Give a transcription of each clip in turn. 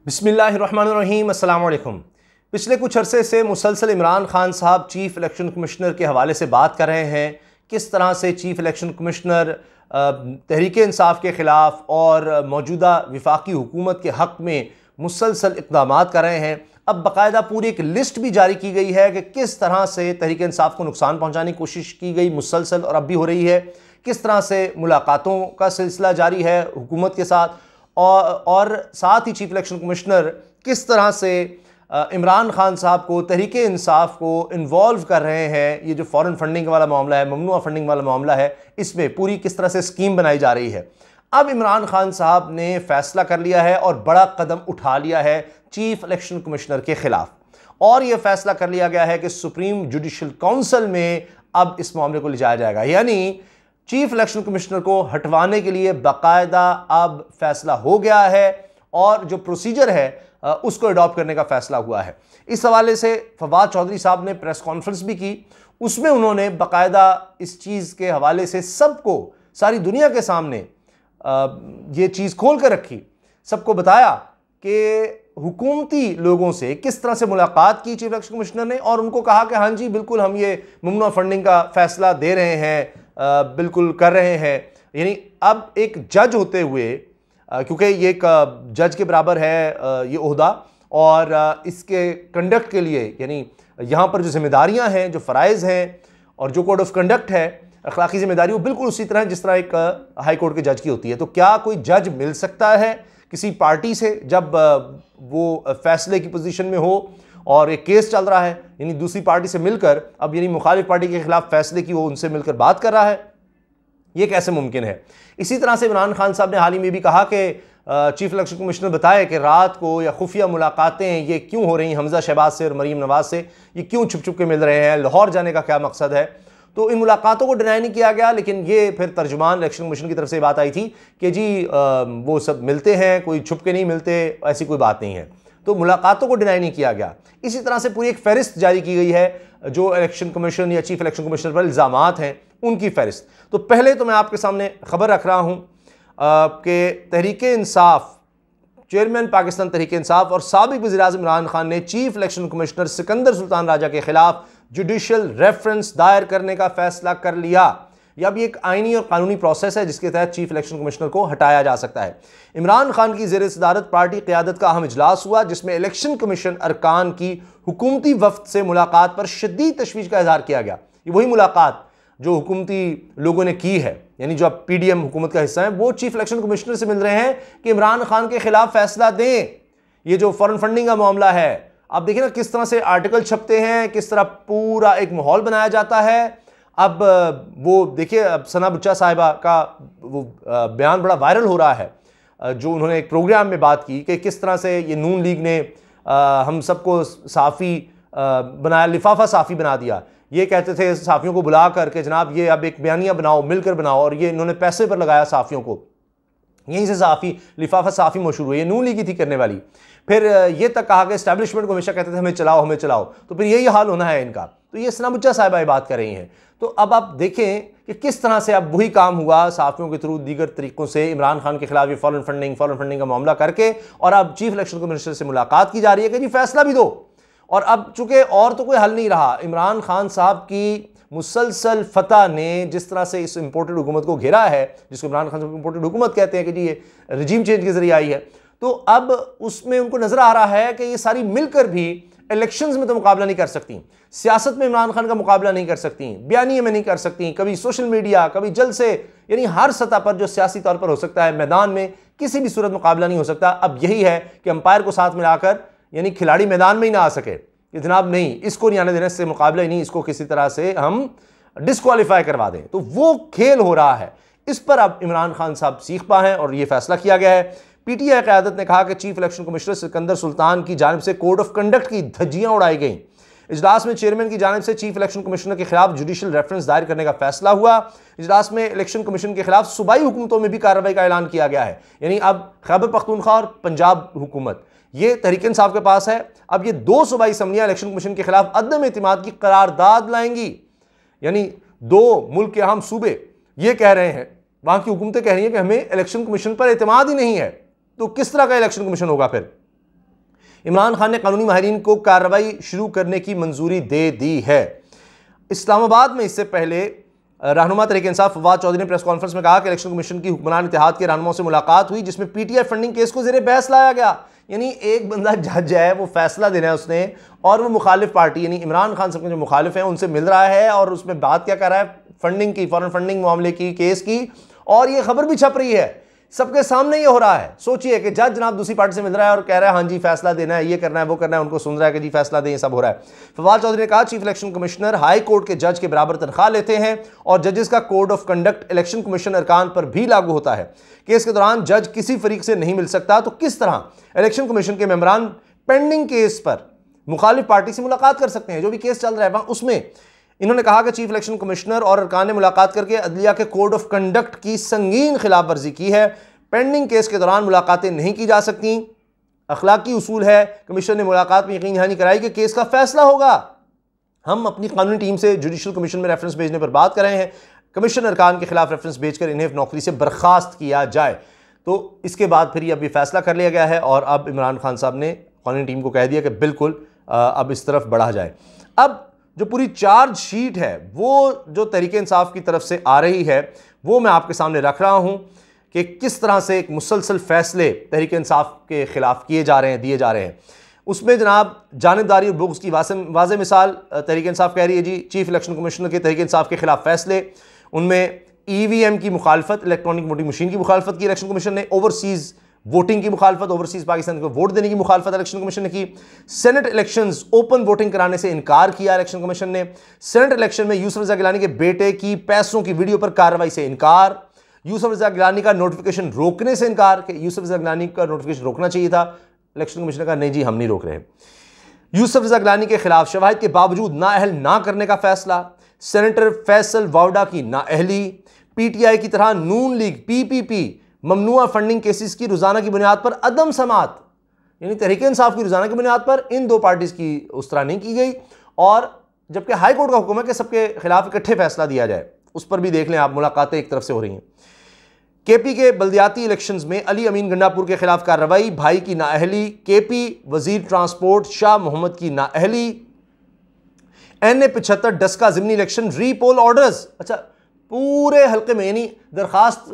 बिस्मिल्लाहिर्रहमानिर्रहीम, अस्सलाम वालेकुम। पिछले कुछ अरसे से मुसलसल इमरान खान साहब चीफ इलेक्शन कमिश्नर के हवाले से बात कर रहे हैं। किस तरह से chief election commissioner Tehreek Insaf के ख़िलाफ़ और मौजूदा वफाकी हुकूमत के हक़ में मुसलसल इक़दाम कर रहे हैं। अब बाकायदा पूरी एक लिस्ट भी जारी की गई है कि किस तरह से तहरीक इंसाफ को नुकसान पहुँचाने की कोशिश की गई मुसलसल और अब भी हो रही है। किस तरह से मुलाकातों का सिलसिला जारी है हुकूमत के साथ और साथ ही चीफ इलेक्शन कमिश्नर किस तरह से इमरान खान साहब को तहरीक इंसाफ को इन्वॉल्व कर रहे हैं। ये जो फॉरेन फंडिंग वाला मामला है, ममनुआ फंडिंग वाला मामला है, इसमें पूरी किस तरह से स्कीम बनाई जा रही है। अब इमरान खान साहब ने फैसला कर लिया है और बड़ा कदम उठा लिया है चीफ इलेक्शन कमिश्नर के खिलाफ, और यह फैसला कर लिया गया है कि सुप्रीम जुडिशल काउंसिल में अब इस मामले को ले जाया जाएगा। यानी चीफ इलेक्शन कमिश्नर को हटवाने के लिए बाकायदा अब फैसला हो गया है और जो प्रोसीजर है उसको अडॉप्ट करने का फैसला हुआ है। इस हवाले से फवाद चौधरी साहब ने प्रेस कॉन्फ्रेंस भी की। उसमें उन्होंने बाकायदा इस चीज़ के हवाले से सबको, सारी दुनिया के सामने ये चीज़ खोल कर रखी, सबको बताया कि हुकूमती लोगों से किस तरह से मुलाकात की चीफ इलेक्शन कमिश्नर ने, और उनको कहा कि हाँ जी बिल्कुल हम ये ममनुआ फंडिंग का फैसला दे रहे हैं, बिल्कुल कर रहे हैं। यानी अब एक जज होते हुए, क्योंकि ये एक जज के बराबर है ये ओहदा, और इसके कंडक्ट के लिए यानी यहाँ पर जो जिम्मेदारियाँ हैं, जो फ़राइज़ हैं और जो कोड ऑफ कंडक्ट है, अखलाकी जिम्मेदारी, वो बिल्कुल उसी तरह जिस तरह एक हाई कोर्ट के जज की होती है। तो क्या कोई जज मिल सकता है किसी पार्टी से जब वो फैसले की पोजीशन में हो और एक केस चल रहा है, यानी दूसरी पार्टी से मिलकर, अब यानी मुखालिफ पार्टी के खिलाफ फैसले की वो उनसे मिलकर बात कर रहा है, ये कैसे मुमकिन है। इसी तरह से इमरान खान साहब ने हाल ही में भी कहा कि चीफ इलेक्शन कमिश्नर बताए कि रात को या खुफिया मुलाकातें ये क्यों हो रही, हमजा शहबाज से और मरीम नवाज से ये क्यों छुप छुप के मिल रहे हैं, लाहौर जाने का क्या मकसद है। तो इन मुलाकातों को डिनाई नहीं किया गया, लेकिन ये फिर तर्जुमान इलेक्शन कमीशन की तरफ से बात आई थी कि जी वो सब मिलते हैं, कोई छुप के नहीं मिलते, ऐसी कोई बात नहीं है। तो मुलाकातों को डिनाई नहीं किया गया। इसी तरह से पूरी एक फ़हरिस्त जारी की गई है जो इलेक्शन कमीशन या चीफ इलेक्शन कमिश्नर पर इल्ज़ामात हैं, उनकी फ़हरिस्त। तो पहले तो मैं आपके सामने खबर रख रहा हूँ कि तहरीक इंसाफ, चेयरमैन पाकिस्तान तहरीक इंसाफ और साबिक़ वज़ीर-ए-आज़म इमरान खान ने chief election commissioner Sikandar Sultan Raja के खिलाफ जुडिशल रेफरेंस दायर करने का फैसला कर लिया। यह अब एक आइनी और कानूनी प्रोसेस है जिसके तहत चीफ इलेक्शन कमिश्नर को हटाया जा सकता है। इमरान खान की ज़ेर सदारत पार्टी क़यादत का अहम इजलास हुआ जिसमें इलेक्शन कमीशन अरकान की हुकूमती वफ्द से मुलाकात पर शदीद तशवीश का इजहार किया गया। ये वही मुलाकात जो हुकूमती लोगों ने की है, यानी जो अब PDM हुकूमत का हिस्सा है, वो चीफ इलेक्शन कमिश्नर से मिल रहे हैं कि इमरान खान के खिलाफ फैसला दें। ये जो फॉरेन फंडिंग का मामला है, आप देखिए ना किस तरह से आर्टिकल छपते हैं, किस तरह पूरा एक माहौल बनाया जाता है। अब वो देखिए, अब सना बुच्चा साहिबा का वो बयान बड़ा वायरल हो रहा है, जो उन्होंने एक प्रोग्राम में बात की कि किस तरह से ये नून लीग ने हम सबको साफ़ी बनाया, लिफाफा साफ़ी बना दिया। ये कहते थे साफ़ियों को बुला करके जनाब ये अब एक बयानिया बनाओ, मिलकर बनाओ, और ये इन्होंने पैसे पर लगाया साफ़ियों को। यहीं से साफ़ी, लिफाफा साफ़ी मशहूर हुई, ये नून लीग थी करने वाली। फिर ये तक कहा कि एस्टैब्लिशमेंट को हमेशा कहते थे हमें चलाओ हमें चलाओ, तो फिर यही हाल होना है इनका। तो ये सना बुच्चा साहिबा बात कर रही हैं। तो अब आप देखें कि किस तरह से अब वही काम हुआ साफ़ियों के थ्रू, दीगर तरीक़ों से इमरान खान के खिलाफ ये फॉरेन फंडिंग का मामला करके, और अब चीफ इलेक्शन कमिश्नर से मुलाकात की जा रही है कि जी फैसला भी दो। और अब चूंकि और तो कोई हल नहीं रहा, इमरान खान साहब की मुसलसल फतह ने जिस तरह से इस इंपोर्टेड हुकूमत को घेरा है, जिसको इमरान खान साहब इंपोर्टेड हुकूमत कहते हैं कि जी ये रजीम चेंज के जरिए आई है, तो अब उसमें उनको नजर आ रहा है कि ये सारी मिलकर भी इलेक्शंस में तो मुकाबला नहीं कर सकती, सियासत में इमरान खान का मुकाबला नहीं कर सकती, बयानिए में नहीं कर सकती, कभी सोशल मीडिया, कभी जलसे, यानी हर सतह पर जो सियासी तौर पर हो सकता है, मैदान में किसी भी सूरत मुकाबला नहीं हो सकता। अब यही है कि अंपायर को साथ मिलाकर, यानी खिलाड़ी मैदान में ही ना आ सके कि जनाब नहीं इसको नहीं आने देने से मुकाबला ही नहीं, इसको किसी तरह से हम डिस्क्वालीफाई करवा दें, तो वो खेल हो रहा है। इस पर अब इमरान खान साहब सीख पा हैं और ये फैसला किया गया है। PTI क़यादत ने कहा कि chief election commissioner Sikandar Sultan की जानिब से कोड ऑफ कंडक्ट की धज्जियां उड़ाई गईं। इजलास में चेयरमैन की जानिब से चीफ इलेक्शन कमिश्नर के खिलाफ जुडिशल रेफरेंस दायर करने का फैसला हुआ। इजलास में इलेक्शन कमीशन के खिलाफ सूबाई हुकूमतों में भी कार्रवाई का ऐलान किया गया है। यानी अब खैबर पख्तूनख्वा और पंजाब हुकूमत ये तहरीक इंसाफ के पास है। अब ये दो सूबाई असम्बलियां इलेक्शन कमीशन के खिलाफ अदम एतमाद की करारदाद लाएंगी। यानी दो मुल्क के अहम सूबे ये कह रहे हैं, वहां की हुकूमतें कह रही हैं कि हमें इलेक्शन कमीशन पर एतमाद ही नहीं है। तो किस तरह का इलेक्शन कमीशन होगा फिर? इमरान खान ने कानूनी माहिरीन को कार्रवाई शुरू करने की मंजूरी दे दी है। इस्लामाबाद में इससे पहले रहनुमा तहरीक इंसाफ फवाद चौधरी ने प्रेस कॉन्फ्रेंस में कहा कि इलेक्शन कमीशन की हुक्मरान इत्तेहाद के रहनुमाओं से मुलाकात हुई, जिसमें पीटीआई फंडिंग केस को ज़ेरे बहस लाया गया। यानी एक बंदा जज है, वो फैसला देना है उसने, और वो मुखालिफ पार्टी यानी इमरान खान सब जो मुखालिफ हैं उनसे मिल रहा है और उसमें बात क्या कर रहा है, फंडिंग की, फॉरेन फंडिंग मामले की, केस की, और ये खबर भी छप रही है, सबके सामने ये हो रहा है। सोचिए कि जज जनाब दूसरी पार्टी से मिल रहा है और कह रहा है हाँ जी फैसला देना है, ये करना है, वो करना है, उनको सुन रहा है कि जी फैसला दें, ये सब हो रहा है। फवाद चौधरी ने कहा chief election commissioner high court के जज के बराबर तनख्वाह लेते हैं और जजेस का code of conduct election commission अरकान पर भी लागू होता है। केस के दौरान जज किसी फरीक से नहीं मिल सकता, तो किस तरह इलेक्शन कमीशन के मेंबरान पेंडिंग केस पर मुखालिफ पार्टी से मुलाकात कर सकते हैं, जो भी केस चल रहा है वहां उसमें। इन्होंने कहा कि चीफ इलेक्शन कमिश्नर और अरकान ने मुलाकात करके अदलिया के कोड ऑफ कंडक्ट की संगीन खिलाफ वर्जी की है। पेंडिंग केस के दौरान मुलाकातें नहीं की जा सकती। अखलाकी उसूल है। कमीशन ने मुलाकात में यकीन दहानी कराई कि केस का फैसला होगा। हम अपनी कानूनी टीम से जुडिशल कमीशन में रेफरेंस भेजने पर बात कर रहे हैं। कमीशन अरकान के खिलाफ रेफरेंस भेजकर इन्हें नौकरी से बर्खास्त किया जाए। तो इसके बाद फिर अब ये फैसला कर लिया गया है और अब इमरान खान साहब ने कानूनी टीम को कह दिया कि बिल्कुल अब इस तरफ बढ़ा जाए। अब जो पूरी चार्जशीट है वो जो तहरीक इंसाफ की तरफ से आ रही है वो मैं आपके सामने रख रहा हूं कि किस तरह से एक मुसलसल फैसले तहरीक इंसाफ के खिलाफ किए जा रहे हैं, दिए जा रहे हैं। उसमें जनाब जानिबदारी और बुग़्ज़ की वाज़े मिसाल तहरीक इंसाफ कह रही है जी चीफ इलेक्शन कमिश्नर के तहरीक इंसाफ के खिलाफ फैसले, उनमें EVM की मुखालफत, इलेक्ट्रॉनिक वोटिंग मशीन की मुखालफत की इलेक्शन कमीशन ने, ओवरसीज़ वोटिंग की मुखालफत, ओवरसीज़ पाकिस्तान को वोट देने की मुखालफत इलेक्शन कमीशन ने की, सेनेट इलेक्शंस ओपन वोटिंग कराने से इनकार किया इलेक्शन कमीशन ने, सेनेट इलेक्शन में यूसुफ रज़ा गिलानी के बेटे की पैसों की वीडियो पर कार्रवाई से इनकार, यूसुफ रज़ा गिलानी का नोटिफिकेशन रोकने से इनकार कि यूसुफ रज़ा गिलानी का नोटिफिकेशन रोकना चाहिए था, इलेक्शन कमीशन ने कहा नहीं जी हम नहीं रोक रहे। यूसुफ रज़ा गिलानी के खिलाफ शवाहिद के बावजूद नाअहल ना करने का फैसला, सेनेटर फैसल वावडा की नाअहली, PTI की तरह नून लीग PPP ममनुआ फंडिंग केसेस की रोजाना की बुनियाद पर अदम समात, यानी तहरीक इंसाफ की रोजाना की बुनियाद पर इन दो पार्टीज की उस तरह नहीं की गई, और जबकि हाई कोर्ट का हुक्म है कि सबके खिलाफ इकट्ठे फैसला दिया जाए। उस पर भी देख लें आप, मुलाकातें एक तरफ से हो रही हैं। KP के बल्दियाती इलेक्शंस में अली अमीन गंडापुर के खिलाफ कार्रवाई, भाई की नाअहली, KP वजीर ट्रांसपोर्ट शाह मोहम्मद की नाअहली, NA 75 डस्का ज़िमनी इलेक्शन रीपोल ऑर्डर्स। अच्छा, पूरे हल्के में, यानी दरखास्त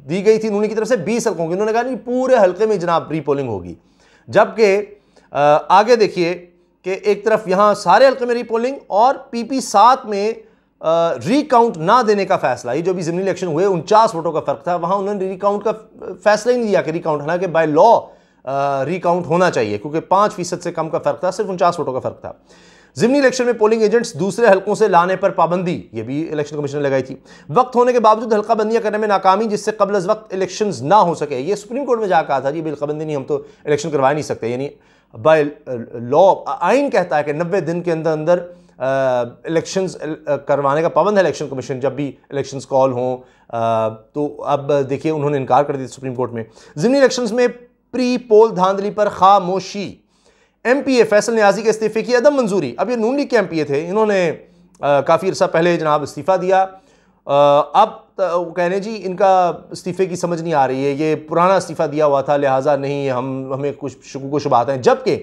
दी गई थी उन्हीं की तरफ से 20 हल्कों की, उन्होंने कहा नहीं पूरे हल्के में जनाब रीपोलिंग होगी। जबकि आगे देखिए कि एक तरफ यहाँ सारे हल्के में रीपोलिंग और PP 7 में रीकाउंट ना देने का फैसला। ये जो भी ज़िमनी इलेक्शन हुए 49 वोटों का फर्क था, वहाँ उन्होंने रीकाउंट का फैसला ही नहीं दिया कि रीकाउंट, हालांकि बाय लॉ रीकाउंट होना चाहिए क्योंकि 5% से कम का फर्क था, सिर्फ 49 वोटों का फर्क था। ज़िमनी इलेक्शन में पोलिंग एजेंट्स दूसरे हलकों से लाने पर पाबंदी, ये भी इलेक्शन कमीशन ने लगाई थी। वक्त होने के बावजूद हल्का बंदियां करने में नाकामी, जिससे कबल अज़ वक्त इलेक्शंस ना हो सके। ये सुप्रीम कोर्ट में जाकर कहा था जी हल्का बंदी नहीं, हम तो इलेक्शन करवा नहीं सकते, यानी बाय लॉ आइन कहता है कि 90 दिन के अंदर अंदर इलेक्शंस करवाने का पाबंद है इलेक्शन कमीशन, जब भी इलेक्शंस कॉल हों। तो अब देखिए उन्होंने इनकार कर दिया सुप्रीम कोर्ट में। ज़िमनी इलेक्शंस में प्री पोल धांधली पर खामोशी, MPA फैसल नियाजी के इस्तीफे की अदम मंजूरी। अब ये नून लीग के MPA थे, इन्होंने काफ़ी अर्सा पहले जनाब इस्तीफ़ा दिया। अब कहने जी इनका इस्तीफ़े की समझ नहीं आ रही है, ये पुराना इस्तीफ़ा दिया हुआ था लिहाजा नहीं हमें कुछ शुकूक शुबहात हैं। जबकि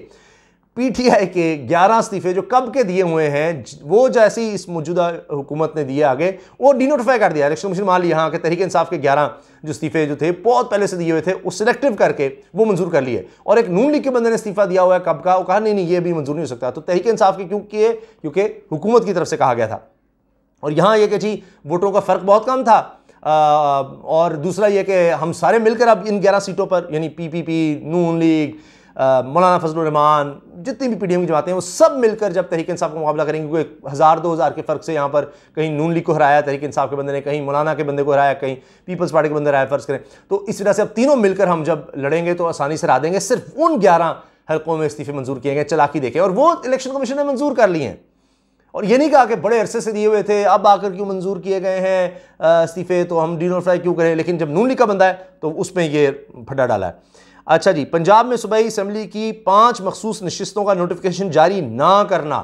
PTI के 11 इस्तीफ़े जो कब के दिए हुए हैं, वो जैसी इस मौजूदा हुकूमत ने दिए आगे वो डिनोटिफाई कर दिया इलेक्शन कमीशन। मान लिया हाँ कि तहरीक इंसाफ के 11 जो इस्तीफ़े जो थे बहुत पहले से दिए हुए थे, वो सिलेक्टिव करके वो मंजूर कर लिए, और एक नून लीग के बंदे ने इस्तीफ़ा दिया हुआ है कब का, वो कहा नहीं ये भी मंजूर नहीं हो सकता। तो तहरीक इंसाफ के क्यों किए? क्योंकि हुकूमत की तरफ से कहा गया था। और यहाँ ये कि जी वोटों का फ़र्क बहुत कम था, और दूसरा ये कि हम सारे मिलकर अब इन 11 सीटों पर, यानी PPP, नून लीग, मौलाना फजलुर रहमान, जितनी भी PDM की जमातें हैं वो सब मिलकर जब तहरीक इंसाफ का मुकाबला करेंगे, क्योंकि 1000-2000 के फ़र्क से यहाँ पर कहीं नून लीग को हराया तहरीक इंसाफ के बंदे ने, कहीं मौलाना के बंदे को हराया, कहीं पीपल्स पार्टी के बंदे हराया फ़र्ज़ करें। तो इस वजह से अब तीनों मिलकर हम जब लड़ेंगे तो आसानी से हरा देंगे। सिर्फ उन 11 हल्कों में इस्तीफ़े मंजूर किए गए, चलाकी देखें, और वो इलेक्शन कमीशन ने मंजूर कर लिए हैं। और ये नहीं कहा कि बड़े अरसे से दिए हुए थे अब आकर क्यों मंजूर किए गए हैं इस्तीफ़े, तो हम डिनोटिफाई क्यों करें। लेकिन जब नून लीग का बंदा है तो उसमें ये फटा डाला है। अच्छा जी, पंजाब में सूबाई असम्बली की 5 मखसूस नशिस्तों का नोटिफिकेशन जारी ना करना,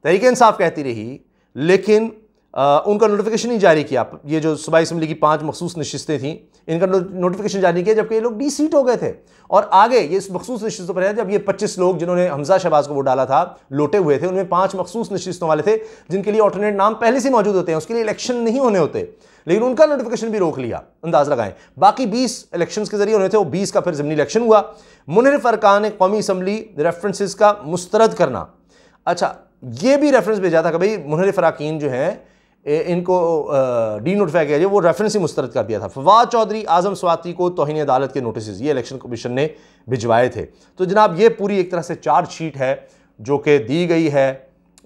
तहरीक इंसाफ कहती रही, लेकिन उनका नोटिफिकेशन नहीं जारी किया। ये जो सूबाई असम्बली की 5 मखसूस नशिस्तें थीं, इनका नोटिफिकेशन जारी किया, जबकि ये लोग डीसीट हो गए थे। और आगे ये इस मखसूस नशिस्तों पर है, जब ये 25 लोग जिन्होंने हमजा शहबाज को वोट डाला था लोटे हुए थे, उनमें 5 मखसूस नशिस्तों वाले थे जिनके लिए ऑल्टरनेट नाम पहले से मौजूद होते हैं, उसके लिए इलेक्शन नहीं होने होते, लेकिन उनका नोटिफिकेशन भी रोक लिया। अंदाज लगाएं, बाकी 20 इलेक्शंस के जरिए होने थे, वो 20 का फिर ज़मीनी इलेक्शन हुआ। मुनहरिफ अरकान कौमी असम्बली रेफरेंसेस का मुस्तरद करना। अच्छा, ये भी रेफरेंस भेजा था कि भाई मुनहरिफ अरकान जो हैं इनको डी नोटिफाई किया जाए, वो रेफरेंस ही मुस्तरद कर दिया था। फवाद चौधरी, आजम स्वाति को तौहीन अदालत के नोटिस ये इलेक्शन कमीशन ने भिजवाए थे। तो जनाब ये पूरी एक तरह से चार्जशीट है जो कि दी गई है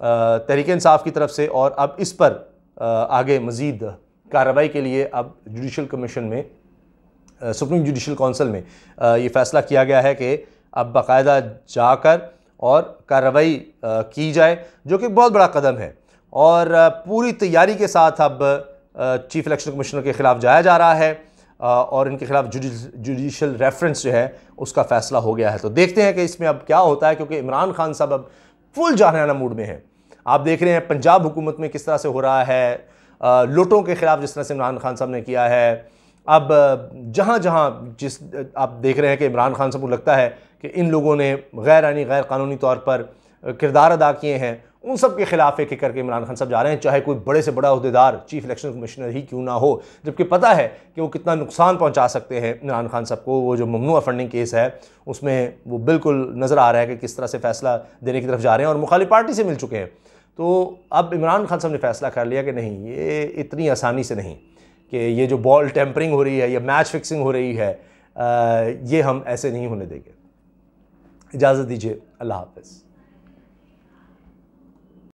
तहरीक इंसाफ की तरफ से, और अब इस पर आगे मज़ीद कार्रवाई के लिए अब जुडिशल कमीशन में, सुप्रीम जुडिशल काउंसिल में ये फ़ैसला किया गया है कि अब बाकायदा जाकर और कार्रवाई की जाए, जो कि एक बहुत बड़ा कदम है। और पूरी तैयारी के साथ अब चीफ इलेक्शन कमिश्नर के ख़िलाफ़ जाया जा रहा है और इनके खिलाफ जुडिशल रेफरेंस जो है उसका फ़ैसला हो गया है। तो देखते हैं कि इसमें अब क्या होता है, क्योंकि इमरान खान साहब अब फुल जानाना मूड में हैं। आप देख रहे हैं पंजाब हुकूमत में किस तरह से हो रहा है, लोटों के ख़िलाफ़ जिस तरह से इमरान खान साहब ने किया है। अब जहाँ जहाँ आप देख रहे हैं कि इमरान खान साहब को लगता है कि इन लोगों ने गैर आइनी गैर कानूनी तौर पर किरदार अदा किए हैं, उन सब के खिलाफ एक एक करके इमरान खान साहब जा रहे हैं, चाहे कोई बड़े से बड़ा अहदेदार चीफ इलेक्शन कमिश्नर ही क्यों ना हो, जबकि पता है कि वो कितना नुकसान पहुंचा सकते हैं इमरान खान साहब को। वो जो ममनुआ फंडिंग केस है उसमें वो बिल्कुल नज़र आ रहा है कि किस तरह से फ़ैसला देने की तरफ जा रहे हैं और मुखालिफ पार्टी से मिल चुके हैं। तो अब इमरान खान साहब ने फ़ैसला कर लिया कि नहीं, ये इतनी आसानी से नहीं कि ये जो बॉल टेम्परिंग हो रही है या मैच फिक्सिंग हो रही है, ये हम ऐसे नहीं होने देंगे। इजाज़त दीजिए, अल्लाह हाफ़िज़।